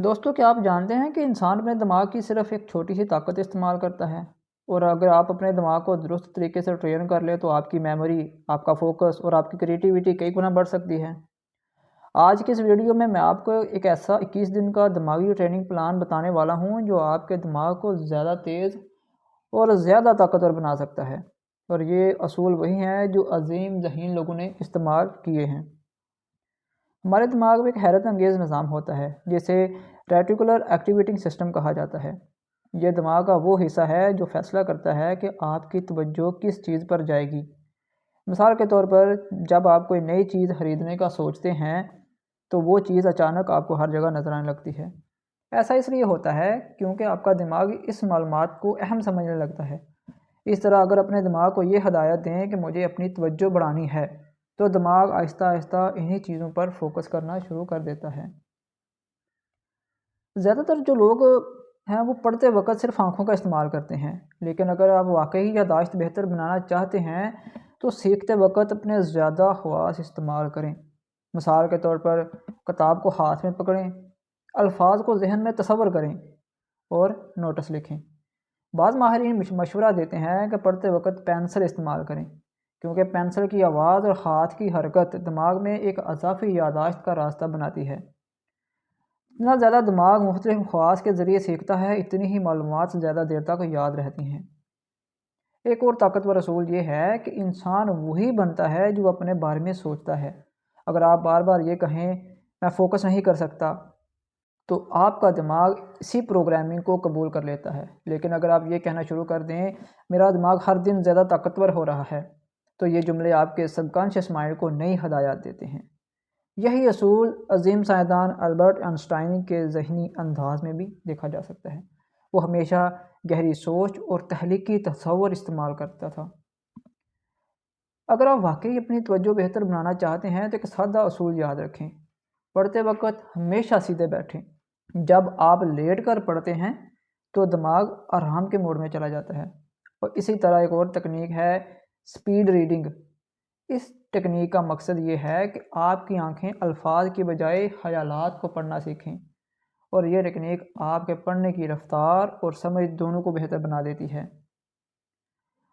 دوستوں کیا آپ جانتے ہیں کہ انسان اپنے دماغ کی صرف ایک چھوٹی سی طاقت استعمال کرتا ہے؟ اور اگر آپ اپنے دماغ کو درست طریقے سے ٹرین کر لیں تو آپ کی میموری، آپ کا فوکس اور آپ کی کریٹیوٹی کئی گنا بڑھ سکتی ہے۔ آج کے اس ویڈیو میں آپ کو ایک ایسا 21 دن کا دماغی ٹریننگ پلان بتانے والا ہوں جو آپ کے دماغ کو زیادہ تیز اور زیادہ طاقتور بنا سکتا ہے۔ اور یہ اصول وہی ہیں جو عظیم ذہین لوگوں نے استعمال کیے ہیں۔ ہمارے دماغ میں ایک حیرت انگیز نظام ہوتا ہے جسے ریٹیکولر ایکٹیویٹنگ سسٹم کہا جاتا ہے۔ یہ دماغ کا وہ حصہ ہے جو فیصلہ کرتا ہے کہ آپ کی توجہ کس چیز پر جائے گی۔ مثال کے طور پر جب آپ کوئی نئی چیز خریدنے کا سوچتے ہیں تو وہ چیز اچانک آپ کو ہر جگہ نظر آنے لگتی ہے۔ ایسا اس لیے ہوتا ہے کیونکہ آپ کا دماغ اس معلومات کو اہم سمجھنے لگتا ہے۔ اس طرح اگر اپنے دماغ کو یہ ہدایت دیں کہ مجھے اپنی توجہ بڑھانی ہے تو دماغ آہستہ آہستہ انہی چیزوں پر فوکس کرنا شروع کر دیتا ہے۔ زیادہ تر جو لوگ ہیں وہ پڑھتے وقت صرف آنکھوں کا استعمال کرتے ہیں، لیکن اگر آپ واقعی یادداشت بہتر بنانا چاہتے ہیں تو سیکھتے وقت اپنے زیادہ حواس استعمال کریں۔ مثال کے طور پر کتاب کو ہاتھ میں پکڑیں، الفاظ کو ذہن میں تصور کریں اور نوٹس لکھیں۔ بعض ماہرین مشورہ دیتے ہیں کہ پڑھتے وقت پینسل استعمال کریں، کیونکہ پینسل کی آواز اور ہاتھ کی حرکت دماغ میں ایک اضافی یادداشت کا راستہ بناتی ہے۔ جتنا زیادہ دماغ مختلف حواس کے ذریعے سیکھتا ہے اتنی ہی معلومات زیادہ دیر تک یاد رہتی ہیں۔ ایک اور طاقتور اصول یہ ہے کہ انسان وہی بنتا ہے جو اپنے بارے میں سوچتا ہے۔ اگر آپ بار بار یہ کہیں میں فوکس نہیں کر سکتا تو آپ کا دماغ اسی پروگرامنگ کو قبول کر لیتا ہے، لیکن اگر آپ یہ کہنا شروع کر دیں میرا دماغ ہر دن زیادہ طاقتور ہو رہا ہے تو یہ جملے آپ کے سب کانشیس مائنڈ کو نئی ہدایات دیتے ہیں۔ یہی اصول عظیم سائنسدان البرٹ آئنسٹائن کے ذہنی انداز میں بھی دیکھا جا سکتا ہے۔ وہ ہمیشہ گہری سوچ اور تخلیقی تصور استعمال کرتا تھا۔ اگر آپ واقعی اپنی توجہ بہتر بنانا چاہتے ہیں تو ایک سادہ اصول یاد رکھیں، پڑھتے وقت ہمیشہ سیدھے بیٹھیں۔ جب آپ لیٹ کر پڑھتے ہیں تو دماغ آرام کے موڈ میں چلا جاتا ہے۔ اور اسی طرح ایک اور تکنیک ہے سپیڈ ریڈنگ۔ اس ٹیکنیک کا مقصد یہ ہے کہ آپ کی آنکھیں الفاظ کی بجائے خیالات کو پڑھنا سیکھیں، اور یہ ٹیکنیک آپ کے پڑھنے کی رفتار اور سمجھ دونوں کو بہتر بنا دیتی ہے۔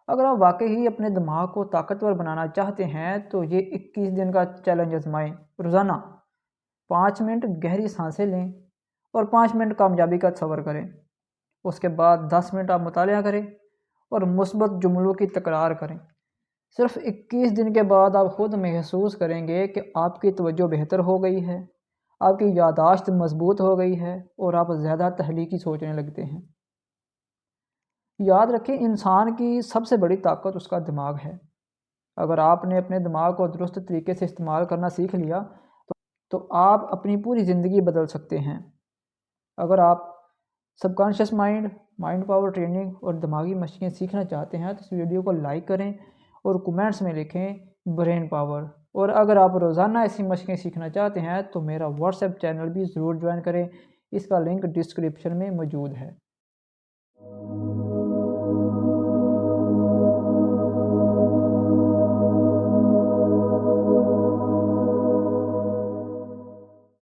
اگر آپ واقعی اپنے دماغ کو طاقتور بنانا چاہتے ہیں تو یہ 21 دن کا چیلنج آزمائیں۔ روزانہ 5 منٹ گہری سانسیں لیں اور 5 منٹ کامیابی کا تصور کریں۔ اس کے بعد 10 منٹ آپ مطالعہ کریں اور مثبت جملوں کی تکرار کریں۔ صرف 21 دن کے بعد آپ خود محسوس کریں گے کہ آپ کی توجہ بہتر ہو گئی ہے، آپ کی یادداشت مضبوط ہو گئی ہے اور آپ زیادہ تخلیقی سوچنے لگتے ہیں۔ یاد رکھیں انسان کی سب سے بڑی طاقت اس کا دماغ ہے۔ اگر آپ نے اپنے دماغ کو درست طریقے سے استعمال کرنا سیکھ لیا تو آپ اپنی پوری زندگی بدل سکتے ہیں۔ اگر آپ سب کانشیس مائنڈ پاور ٹریننگ اور دماغی مشقیں سیکھنا چاہتے ہیں تو اس ویڈیو کو لائک کریں اور کمنٹس میں لکھیں برین پاور۔ اور اگر آپ روزانہ ایسی مشقیں سیکھنا چاہتے ہیں تو میرا واٹس ایپ چینل بھی ضرور جوائن کریں، اس کا لنک ڈسکرپشن میں موجود ہے۔